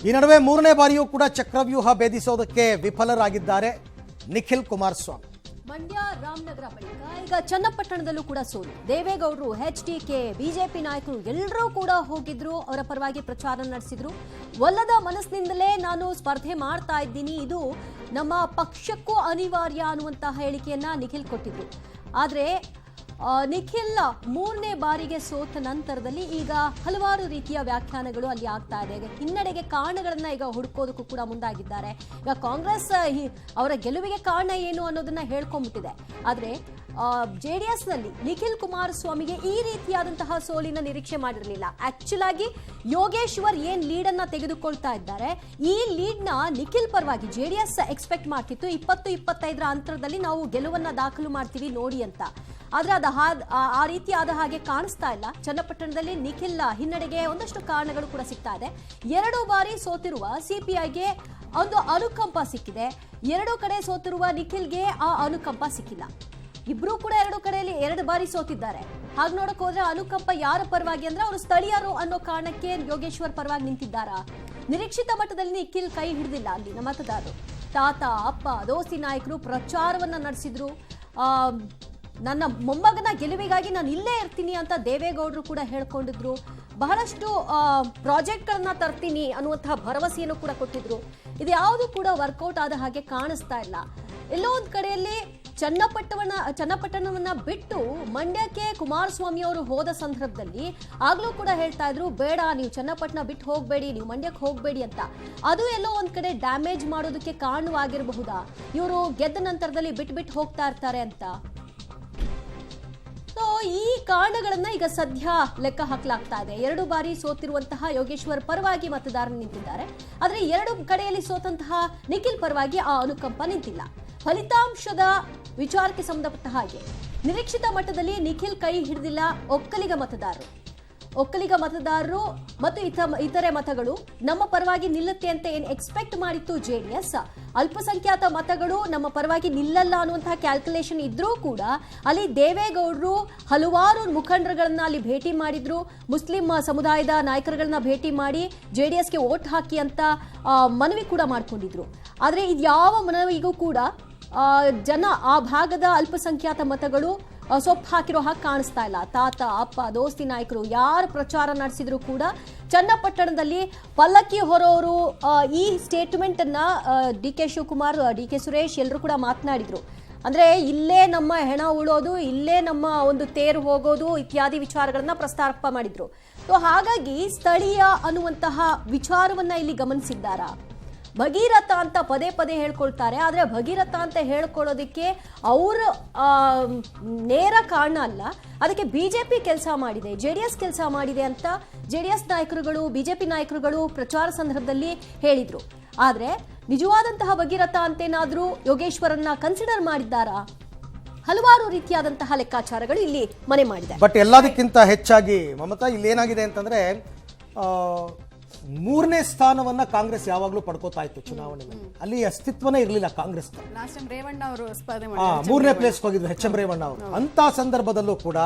ಈ ನಡುವೆ ಮೂರನೇ ಬಾರಿಯೂ ಕೂಡ ಚಕ್ರವ್ಯೂಹ ಭೇದಿಸೋದಕ್ಕೆ ವಿಫಲರಾಗಿದ್ದಾರೆ ನಿಖಿಲ್ ಕುಮಾರಸ್ವಾಮಿ. ಮಂಡ್ಯ ರಾಮನಗರ ಬಳಿಕ ಈಗ ಚನ್ನಪಟ್ಟಣದಲ್ಲೂ ಕೂಡ ಸೋಲು. ದೇವೇಗೌಡರು, HDK, ಬಿಜೆಪಿ ನಾಯಕರು ಎಲ್ಲರೂ ಕೂಡ ಹೋಗಿದ್ರು, ಅವರ ಪರವಾಗಿ ಪ್ರಚಾರ ನಡೆಸಿದ್ರು. ಒಲ್ಲದ ಮನಸ್ಸಿನಿಂದಲೇ ನಾನು ಸ್ಪರ್ಧೆ ಮಾಡ್ತಾ ಇದ್ದೀನಿ, ಇದು ನಮ್ಮ ಪಕ್ಷಕ್ಕೂ ಅನಿವಾರ್ಯ ಅನ್ನುವಂತಹ ಹೇಳಿಕೆಯನ್ನ ನಿಖಿಲ್ ಕೊಟ್ಟಿದ್ರು. ಆದರೆ ನಿಖಿಲ್ ಮೂರನೇ ಬಾರಿಗೆ ಸೋತ ನಂತರದಲ್ಲಿ ಈಗ ಹಲವಾರು ರೀತಿಯ ವ್ಯಾಖ್ಯಾನಗಳು ಅಲ್ಲಿ ಆಗ್ತಾ ಇದೆ. ಹಿನ್ನಡೆಗೆ ಕಾರಣಗಳನ್ನ ಈಗ ಹುಡುಕೋದಕ್ಕೂ ಕೂಡ ಮುಂದಾಗಿದ್ದಾರೆ. ಈಗ ಕಾಂಗ್ರೆಸ್ ಅವರ ಗೆಲುವಿಗೆ ಕಾರಣ ಏನು ಅನ್ನೋದನ್ನ ಹೇಳ್ಕೊಂಡ್ಬಿಟ್ಟಿದೆ. ಆದರೆ JDS ನಲ್ಲಿ ನಿಖಿಲ್ ಕುಮಾರಸ್ವಾಮಿಗೆ ಈ ರೀತಿಯಾದಂತಹ ಸೋಲಿನ ನಿರೀಕ್ಷೆ ಮಾಡಿರಲಿಲ್ಲ. ಆಕ್ಚುಲ್ ಆಗಿ ಯೋಗೇಶ್ವರ್ ಏನ್ ಲೀಡ್ ಅನ್ನ ತೆಗೆದುಕೊಳ್ತಾ ಇದ್ದಾರೆ, ಈ ಲೀಡ್ ನ ನಿಖಿಲ್ ಪರವಾಗಿ JDS ಎಕ್ಸ್ಪೆಕ್ಟ್ ಮಾಡ್ತಿತ್ತು. 20-25 ಅಂತರದಲ್ಲಿ ನಾವು ಗೆಲುವನ್ನ ದಾಖಲು ಮಾಡ್ತೀವಿ ನೋಡಿ ಅಂತ. ಆದ್ರೆ ಆ ರೀತಿ ಆದ ಹಾಗೆ ಕಾಣಿಸ್ತಾ ಇಲ್ಲ. ಚನ್ನಪಟ್ಟಣದಲ್ಲಿ ನಿಖಿಲ್ ಹಿನ್ನಡೆಗೆ ಒಂದಷ್ಟು ಕಾರಣಗಳು ಕೂಡ ಸಿಗ್ತಾ ಇದೆ. 2 ಬಾರಿ ಸೋತಿರುವ CPIಗೆ ಒಂದು ಅನುಕಂಪ ಸಿಕ್ಕಿದೆ. 2 ಕಡೆ ಸೋತಿರುವ ನಿಖಿಲ್ಗೆ ಆ ಅನುಕಂಪ ಸಿಕ್ಕಿಲ್ಲ. ಇಬ್ರು ಕೂಡ 2 ಕಡೆಯಲ್ಲಿ 2 ಬಾರಿ ಸೋತಿದ್ದಾರೆ. ಹಾಗೆ ನೋಡಕ್ ಹೋದ್ರೆ ಅನುಕಂಪ ಯಾರ ಪರವಾಗಿ ಅಂದ್ರೆ ಅವರು ಸ್ಥಳೀಯರು ಅನ್ನೋ ಕಾರಣಕ್ಕೆ ಯೋಗೇಶ್ವರ್ ಪರವಾಗಿ ನಿಂತಿದ್ದಾರಾ? ನಿರೀಕ್ಷಿತ ಮಟ್ಟದಲ್ಲಿ ನಿಖಿಲ್ ಕೈ ಹಿಡಿದಿಲ್ಲ ಅಲ್ಲಿನ ಮತದಾರರು. ತಾತ, ಅಪ್ಪ, ದೋಸ್ತಿ ನಾಯಕರು ಪ್ರಚಾರವನ್ನ ನಡೆಸಿದ್ರು. ನನ್ನ ಮೊಮ್ಮಗನ ಗೆಲುವಿಗಾಗಿ ನಾನು ಇಲ್ಲೇ ಇರ್ತೀನಿ ಅಂತ ದೇವೇಗೌಡರು ಕೂಡ ಹೇಳ್ಕೊಂಡಿದ್ರು. ಬಹಳಷ್ಟು ಪ್ರಾಜೆಕ್ಟ್ಗಳನ್ನ ತರ್ತೀನಿ ಅನ್ನುವಂತಹ ಭರವಸೆಯನ್ನು ಕೂಡ ಕೊಟ್ಟಿದ್ರು. ಇದು ಯಾವುದು ಕೂಡ ವರ್ಕೌಟ್ ಆದ ಹಾಗೆ ಕಾಣಿಸ್ತಾ ಇಲ್ಲ. ಎಲ್ಲೋ ಒಂದು ಕಡೆಯಲ್ಲಿ ಚನ್ನಪಟ್ಟಣವನ್ನ ಬಿಟ್ಟು ಮಂಡ್ಯಕ್ಕೆ ಕುಮಾರಸ್ವಾಮಿ ಅವರು ಹೋದ ಸಂದರ್ಭದಲ್ಲಿ ಆಗ್ಲೂ ಕೂಡ ಹೇಳ್ತಾ ಇದ್ರು, ಬೇಡ ನೀವು ಚನ್ನಪಟ್ಟಣ ಬಿಟ್ಟು ಹೋಗ್ಬೇಡಿ, ನೀವು ಮಂಡ್ಯಕ್ಕೆ ಹೋಗ್ಬೇಡಿ ಅಂತ. ಅದು ಎಲ್ಲೋ ಒಂದ್ ಕಡೆ ಡ್ಯಾಮೇಜ್ ಮಾಡೋದಕ್ಕೆ ಕಾರಣವಾಗಿರಬಹುದಾ? ಇವರು ಗೆದ್ದ ನಂತರದಲ್ಲಿ ಬಿಟ್ಟು ಹೋಗ್ತಾ ಇರ್ತಾರೆ ಅಂತ. ಈ ಕಾರಣಗಳನ್ನ ಈಗ ಸದ್ಯ ಲೆಕ್ಕ ಹಾಕಲಾಗ್ತಾ ಇದೆ. 2 ಬಾರಿ ಸೋತಿರುವಂತಹ ಯೋಗೇಶ್ವರ್ ಪರವಾಗಿ ಮತದಾರರು ನಿಂತಿದ್ದಾರೆ. ಆದ್ರೆ 2 ಕಡೆಯಲ್ಲಿ ಸೋತಂತಹ ನಿಖಿಲ್ ಪರವಾಗಿ ಆ ಅನುಕಂಪ ನಿಂತಿಲ್ಲ. ಫಲಿತಾಂಶದ ವಿಚಾರಕ್ಕೆ ಸಂಬಂಧಪಟ್ಟ ಹಾಗೆ ನಿರೀಕ್ಷಿತ ಮಟ್ಟದಲ್ಲಿ ನಿಖಿಲ್ ಕೈ ಹಿಡಿದಿಲ್ಲ. ಒಕ್ಕಲಿಗ ಮತದಾರರು ಮತ್ತು ಇತರೆ ಮತಗಳು ನಮ್ಮ ಪರವಾಗಿ ನಿಲ್ಲುತ್ತೆ ಅಂತ ಏನು ಎಕ್ಸ್ಪೆಕ್ಟ್ ಮಾಡಿತ್ತು JDS. ಅಲ್ಪಸಂಖ್ಯಾತ ಮತಗಳು ನಮ್ಮ ಪರವಾಗಿ ನಿಲ್ಲಲ್ಲ ಅನ್ನುವಂತಹ ಕ್ಯಾಲ್ಕುಲೇಷನ್ ಇದ್ರೂ ಕೂಡ ಅಲ್ಲಿ ದೇವೇಗೌಡರು ಹಲವಾರು ಮುಖಂಡರುಗಳನ್ನ ಅಲ್ಲಿ ಭೇಟಿ ಮಾಡಿದ್ರು. ಮುಸ್ಲಿಂ ಸಮುದಾಯದ ನಾಯಕರುಗಳನ್ನ ಭೇಟಿ ಮಾಡಿ JDSಗೆ ವೋಟ್ ಹಾಕಿ ಅಂತ ಮನವಿ ಕೂಡ ಮಾಡ್ಕೊಂಡಿದ್ರು. ಆದರೆ ಇದ್ಯಾವ ಮನವಿಗೂ ಕೂಡ ಜನ ಆ ಭಾಗದ ಅಲ್ಪಸಂಖ್ಯಾತ ಮತಗಳು ಸೊಪ್ಪು ಹಾಕಿರೋ ಹಾಗೆ ಕಾಣಿಸ್ತಾ ಇಲ್ಲ. ತಾತ, ಅಪ್ಪ, ದೋಸ್ತಿ ನಾಯಕರು ಯಾರು ಪ್ರಚಾರ ನಡೆಸಿದ್ರು ಕೂಡ ಚನ್ನಪಟ್ಟಣದಲ್ಲಿ ಪಲ್ಲಕ್ಕಿ ಹೊರೋರು ಈ ಸ್ಟೇಟ್ಮೆಂಟ್ ಅನ್ನ DK ಶಿವಕುಮಾರ್, DK ಸುರೇಶ್ ಎಲ್ಲರೂ ಕೂಡ ಮಾತನಾಡಿದ್ರು. ಅಂದ್ರೆ ಇಲ್ಲೇ ನಮ್ಮ ಹೆಣ ಉಳೋದು, ಇಲ್ಲೇ ನಮ್ಮ ಒಂದು ತೇರು ಹೋಗೋದು ಇತ್ಯಾದಿ ವಿಚಾರಗಳನ್ನ ಪ್ರಸ್ತಾಪ ಮಾಡಿದ್ರು. ಸೊ ಹಾಗಾಗಿ ಸ್ಥಳೀಯ ಅನ್ನುವಂತಹ ವಿಚಾರವನ್ನ ಇಲ್ಲಿ ಗಮನಿಸಿದ್ದಾರಾ? ಭಗೀರಥ ಅಂತ ಪದೇ ಹೇಳ್ಕೊಳ್ತಾರೆ. ಆದರೆ ಭಗೀರಥ ಅಂತ ಹೇಳ್ಕೊಳ್ಳೋದಕ್ಕೆ ಅವರು ನೇರ ಕಾರಣ ಅಲ್ಲ, ಅದಕ್ಕೆ BJP ಕೆಲಸ ಮಾಡಿದೆ, JDS ಕೆಲಸ ಮಾಡಿದೆ ಅಂತ JDS ನಾಯಕರುಗಳು, BJP ನಾಯಕರುಗಳು ಪ್ರಚಾರ ಸಂದರ್ಭದಲ್ಲಿ ಹೇಳಿದ್ರು. ಆದರೆ ನಿಜವಾದಂತಹ ಭಗೀರಥ ಅಂತೇನಾದ್ರೂ ಯೋಗೇಶ್ವರನ್ನ ಕನ್ಸಿಡರ್ ಮಾಡಿದ್ದಾರಾ? ಹಲವಾರು ರೀತಿಯಾದಂತಹ ಲೆಕ್ಕಾಚಾರಗಳು ಇಲ್ಲಿ ಮನೆ ಮಾಡಿದೆ. ಬಟ್ ಎಲ್ಲದಕ್ಕಿಂತ ಹೆಚ್ಚಾಗಿ ಮಮತಾ ಇಲ್ಲೇನಾಗಿದೆ ಅಂತಂದ್ರೆ 3ನೇ ಸ್ಥಾನವನ್ನ ಕಾಂಗ್ರೆಸ್ ಯಾವಾಗ್ಲೂ ಪಡ್ಕೋತಾ ಇತ್ತು ಚುನಾವಣೆಯಲ್ಲಿ. ಅಲ್ಲಿ ಅಸ್ತಿತ್ವನೇ ಇರಲಿಲ್ಲ ಕಾಂಗ್ರೆಸ್. 3ನೇ ಪ್ಲೇಸ್ ಹೋಗಿದ್ರು HM ರೇವಣ್ಣ ಅವರು. ಅಂತ ಸಂದರ್ಭದಲ್ಲೂ ಕೂಡ